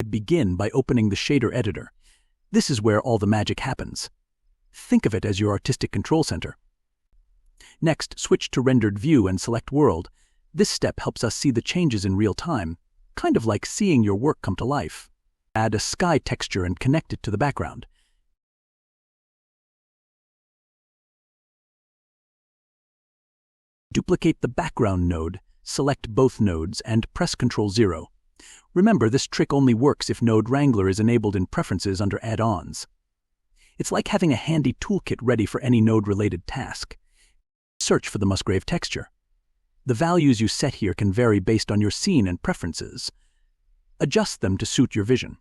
begin by opening the shader editor. This is where all the magic happens. Think of it as your artistic control center. Next, switch to rendered view and select world. This step helps us see the changes in real time, kind of like seeing your work come to life. Add a sky texture and connect it to the background. Duplicate the background node, select both nodes, and press Ctrl 0. Remember, this trick only works if Node Wrangler is enabled in Preferences under Add-ons. It's like having a handy toolkit ready for any node-related task. Search for the Musgrave texture. The values you set here can vary based on your scene and preferences. Adjust them to suit your vision.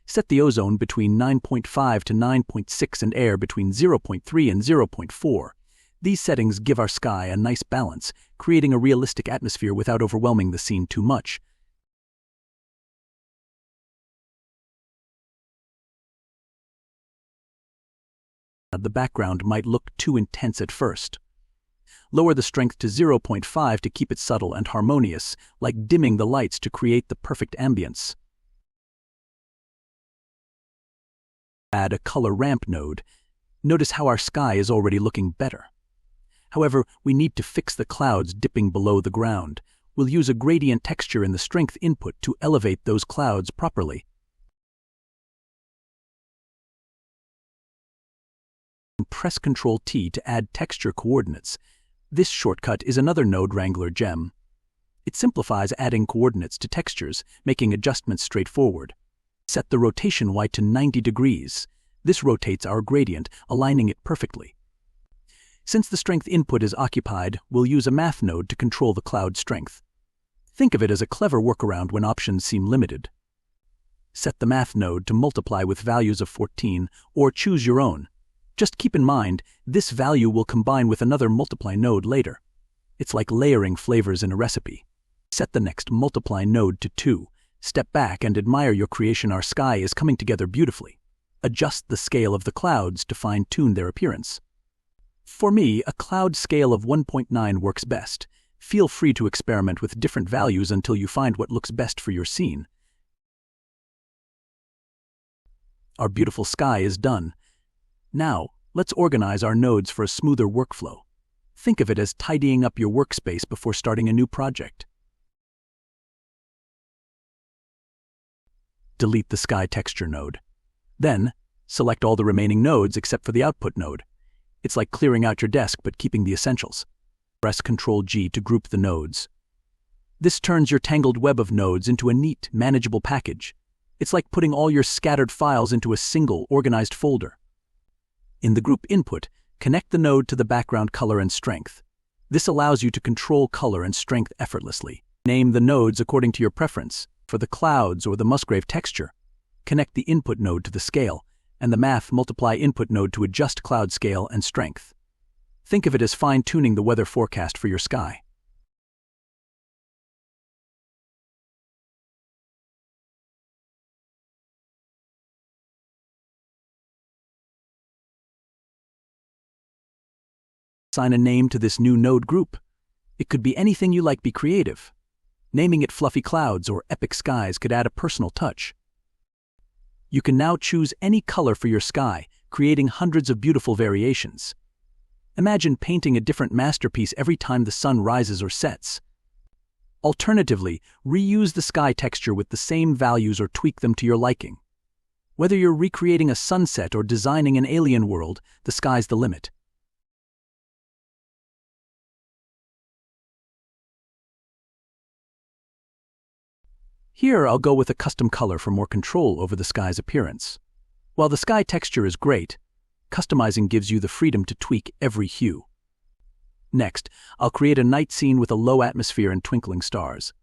Set the ozone between 9.5 to 9.6 and air between 0.3 and 0.4. These settings give our sky a nice balance, creating a realistic atmosphere without overwhelming the scene too much. The background might look too intense at first. Lower the strength to 0.5 to keep it subtle and harmonious, like dimming the lights to create the perfect ambience. Add a color ramp node. Notice how our sky is already looking better. However, we need to fix the clouds dipping below the ground. We'll use a gradient texture in the strength input to elevate those clouds properly. Press Ctrl T to add texture coordinates. This shortcut is another Node Wrangler gem. It simplifies adding coordinates to textures, making adjustments straightforward. Set the rotation Y to 90 degrees. This rotates our gradient, aligning it perfectly. Since the strength input is occupied, we'll use a math node to control the cloud strength. Think of it as a clever workaround when options seem limited. Set the math node to multiply with values of 14, or choose your own. Just keep in mind, this value will combine with another multiply node later. It's like layering flavors in a recipe. Set the next multiply node to 2. Step back and admire your creation. Our sky is coming together beautifully. Adjust the scale of the clouds to fine-tune their appearance. For me, a cloud scale of 1.9 works best. Feel free to experiment with different values until you find what looks best for your scene. Our beautiful sky is done. Now, let's organize our nodes for a smoother workflow. Think of it as tidying up your workspace before starting a new project. Delete the sky texture node. Then, select all the remaining nodes except for the output node. It's like clearing out your desk but keeping the essentials. Press Ctrl G to group the nodes. This turns your tangled web of nodes into a neat, manageable package. It's like putting all your scattered files into a single, organized folder. In the group input, connect the node to the background color and strength. This allows you to control color and strength effortlessly. Name the nodes according to your preference. For the clouds or the Musgrave texture, connect the input node to the scale, and the math multiply input node to adjust cloud scale and strength. Think of it as fine-tuning the weather forecast for your sky. Assign a name to this new node group. It could be anything you like. Be creative. Naming it Fluffy Clouds or Epic Skies could add a personal touch. You can now choose any color for your sky, creating hundreds of beautiful variations. Imagine painting a different masterpiece every time the sun rises or sets. Alternatively, reuse the sky texture with the same values or tweak them to your liking. Whether you're recreating a sunset or designing an alien world, the sky's the limit. Here, I'll go with a custom color for more control over the sky's appearance. While the sky texture is great, customizing gives you the freedom to tweak every hue. Next, I'll create a night scene with a low atmosphere and twinkling stars.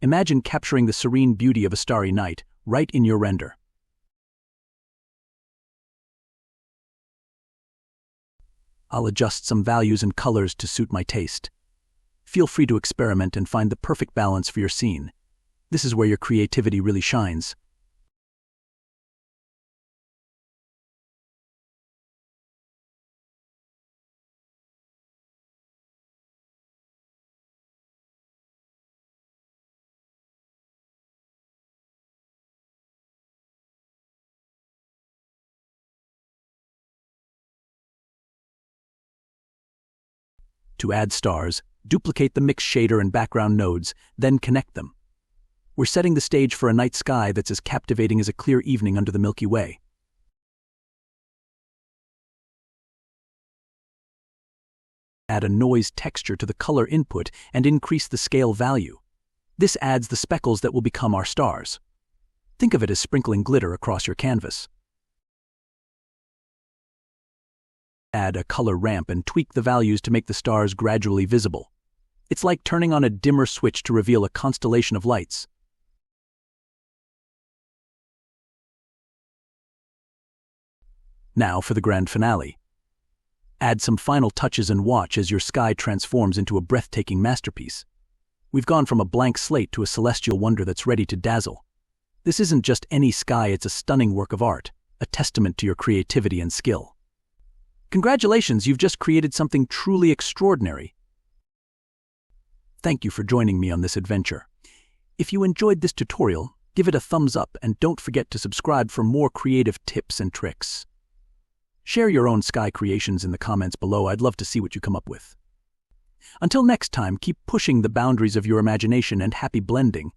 Imagine capturing the serene beauty of a starry night right in your render. I'll adjust some values and colors to suit my taste. Feel free to experiment and find the perfect balance for your scene. This is where your creativity really shines. To add stars, duplicate the mix shader and background nodes, then connect them. We're setting the stage for a night sky that's as captivating as a clear evening under the Milky Way. Add a noise texture to the color input and increase the scale value. This adds the speckles that will become our stars. Think of it as sprinkling glitter across your canvas. Add a color ramp and tweak the values to make the stars gradually visible. It's like turning on a dimmer switch to reveal a constellation of lights. Now for the grand finale. Add some final touches and watch as your sky transforms into a breathtaking masterpiece. We've gone from a blank slate to a celestial wonder that's ready to dazzle. This isn't just any sky, it's a stunning work of art, a testament to your creativity and skill. Congratulations, you've just created something truly extraordinary. Thank you for joining me on this adventure. If you enjoyed this tutorial, give it a thumbs up and don't forget to subscribe for more creative tips and tricks. Share your own sky creations in the comments below. I'd love to see what you come up with. Until next time, keep pushing the boundaries of your imagination and happy blending.